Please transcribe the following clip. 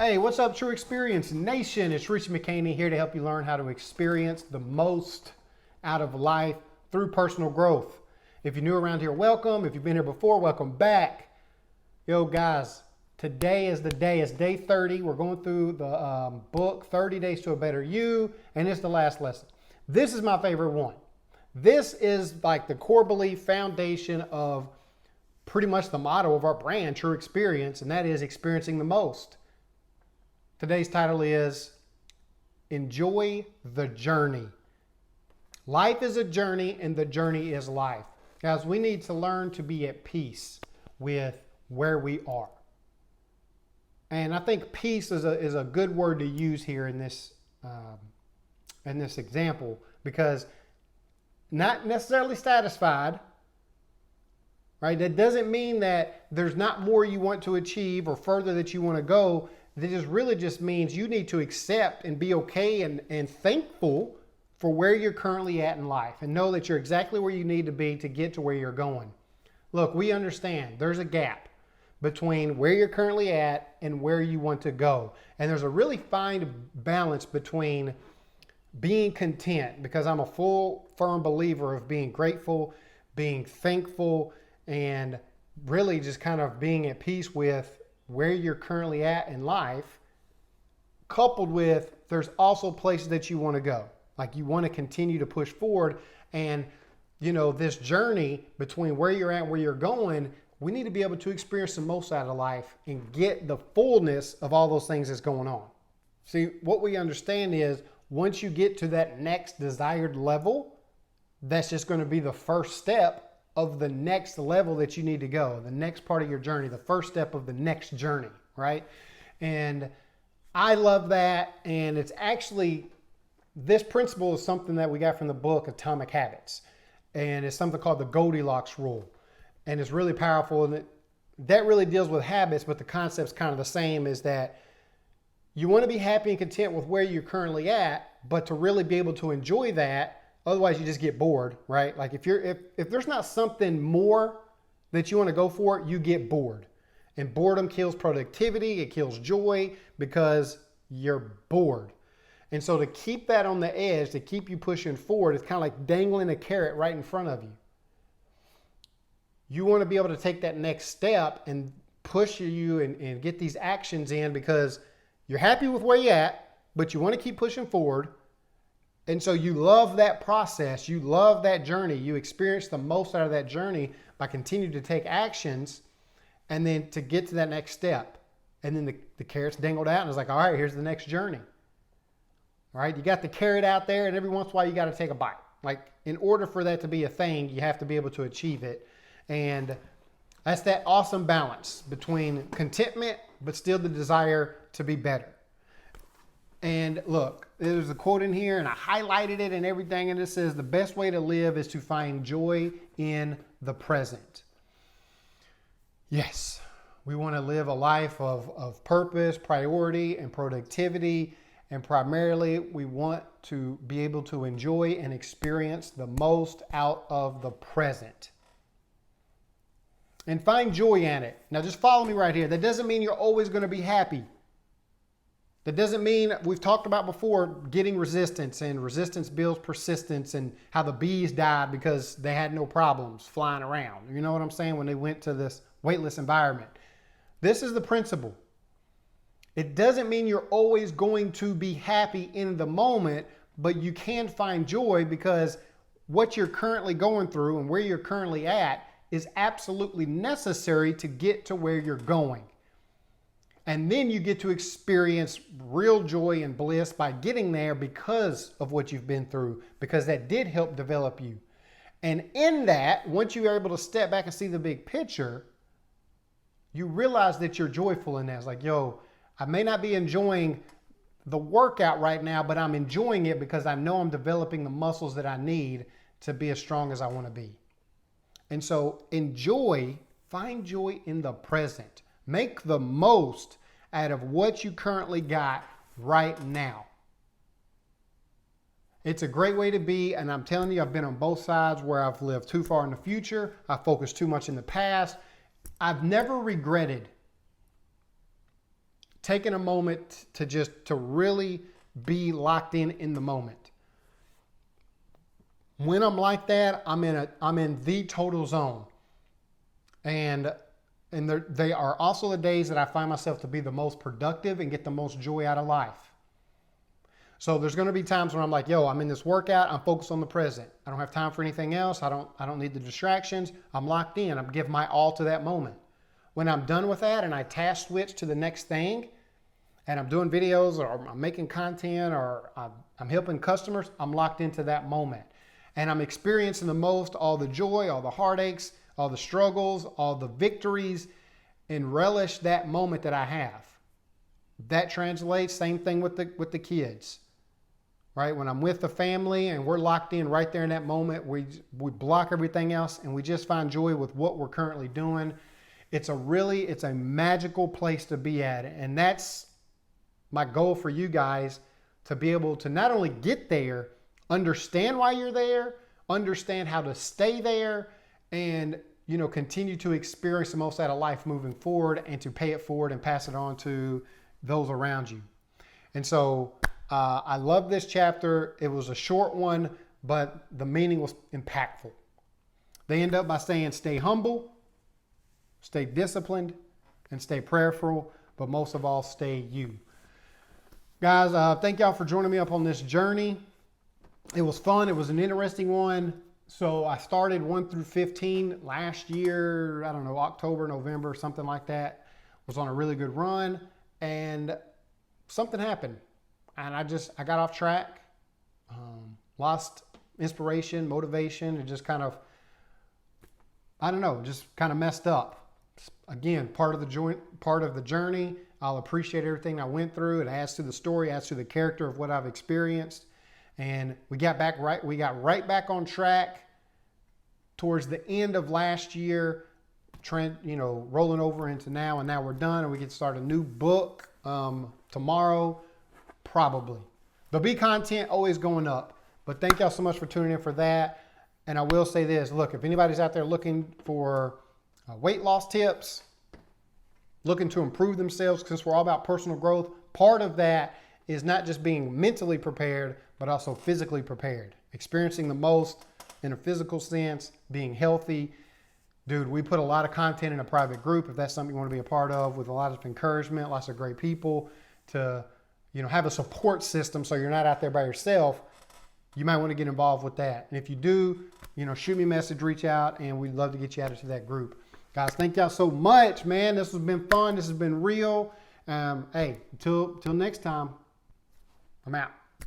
Hey, what's up, TruExperience Nation? It's Richie McCaney here to help you learn how to experience the most out of life through personal growth. If you're new around here, welcome. If you've been here before, welcome back. Yo, guys, today is the day. It's day 30. We're going through the book, 30 Days to a Better You, and it's the last lesson. This is my favorite one. This is like the core belief foundation of pretty much the motto of our brand, TruExperience, and that is experiencing the most. Today's title is Enjoy the Journey. Life is a journey and the journey is life. Guys, we need to learn to be at peace with where we are. And I think peace is a good word to use here in this example, because not necessarily satisfied, right? That doesn't mean that there's not more you want to achieve or further that you want to go. This really just means you need to accept and be okay and thankful for where you're currently at in life and know that you're exactly where you need to be to get to where you're going. Look, we understand there's a gap between where you're currently at and where you want to go. And there's a really fine balance between being content, because I'm a full, firm believer of being grateful, being thankful, and really just kind of being at peace with where you're currently at in life, coupled with there's also places that you want to go. Like you want to continue to push forward. And, you know, this journey between where you're at and where you're going, we need to be able to experience the most out of life and get the fullness of all those things that's going on. See, what we understand is once you get to that next desired level, that's just going to be the first step of the next level that you need to go, the next part of your journey, the first step of the next journey, right? And I love that. And it's actually, this principle is something that we got from the book Atomic Habits. And it's something called the Goldilocks rule. And it's really powerful. And that really deals with habits, but the concept's kind of the same, is that you want to be happy and content with where you're currently at, but to really be able to enjoy that, otherwise you just get bored, right? Like if there's not something more that you want to go for, you get bored. And boredom kills productivity, it kills joy, because you're bored. And so to keep that on the edge, to keep you pushing forward, it's kind of like dangling a carrot right in front of you. You want to be able to take that next step and push you and get these actions in, because you're happy with where you're at, but you want to keep pushing forward. And so you love that process. You love that journey. You experience the most out of that journey by continuing to take actions and then to get to that next step. And then the carrot's dangled out and it's like, all right, here's the next journey. All right, you got the carrot out there, and every once in a while you got to take a bite. Like, in order for that to be a thing, you have to be able to achieve it. And that's that awesome balance between contentment, but still the desire to be better. And look, there's a quote in here, and I highlighted it and everything, and it says, the best way to live is to find joy in the present. Yes, we want to live a life of purpose, priority, and productivity, and primarily we want to be able to enjoy and experience the most out of the present. And find joy in it. Now just follow me right here. That doesn't mean you're always going to be happy. That doesn't mean, we've talked about before, getting resistance, and resistance builds persistence, and how the bees died because they had no problems flying around. You know what I'm saying? When they went to this weightless environment. This is the principle. It doesn't mean you're always going to be happy in the moment, but you can find joy, because what you're currently going through and where you're currently at is absolutely necessary to get to where you're going. And then you get to experience real joy and bliss by getting there because of what you've been through, because that did help develop you. And in that, once you are able to step back and see the big picture, you realize that you're joyful in that. It's like, yo, I may not be enjoying the workout right now, but I'm enjoying it because I know I'm developing the muscles that I need to be as strong as I want to be. And so find joy in the present. Make the most out of what you currently got right now. It's a great way to be, and I'm telling you, I've been on both sides where I've lived too far in the future. I focused too much in the past. I've never regretted taking a moment to really be locked in the moment. When I'm like that, I'm in the total zone. And they are also the days that I find myself to be the most productive and get the most joy out of life. So there's going to be times when I'm like, yo, I'm in this workout. I'm focused on the present. I don't have time for anything else. I don't need the distractions. I'm locked in. I'm giving my all to that moment. When I'm done with that and I task switch to the next thing, and I'm doing videos or I'm making content or I'm helping customers, I'm locked into that moment. And I'm experiencing the most, all the joy, all the heartaches, all the struggles, all the victories, and relish that moment that I have. That translates, same thing with the kids. Right? When I'm with the family and we're locked in right there in that moment, we block everything else and we just find joy with what we're currently doing. It's a magical place to be at. And that's my goal for you guys, to be able to not only get there, understand why you're there, understand how to stay there, and continue to experience the most out of life moving forward, and to pay it forward and pass it on to those around you. And so I love this chapter. It was a short one, but the meaning was impactful. They end up by saying, stay humble, stay disciplined, and stay prayerful, but most of all, stay you. Guys, thank y'all for joining me up on this journey. It was fun. It was an interesting one. So I started 1 through 15 last year, I don't know, October, November, something like that. Was on a really good run, and something happened. And I got off track, lost inspiration, motivation, and just kind of, just kind of messed up. Again, part of the journey. I'll appreciate everything I went through. It adds to the story, adds to the character of what I've experienced. And we got right back on track towards the end of last year, rolling over into now, and now we're done, and we can start a new book tomorrow, probably. There'll be content always going up, but thank y'all so much for tuning in for that. And I will say this, look, if anybody's out there looking for weight loss tips, looking to improve themselves, because we're all about personal growth, part of that is not just being mentally prepared, but also physically prepared. Experiencing the most in a physical sense, being healthy. Dude, we put a lot of content in a private group, if that's something you want to be a part of, with a lot of encouragement, lots of great people to, have a support system so you're not out there by yourself. You might want to get involved with that. And if you do, shoot me a message, reach out, and we'd love to get you added to that group. Guys, thank y'all so much, man. This has been fun. This has been real. Hey, until next time, I'm out.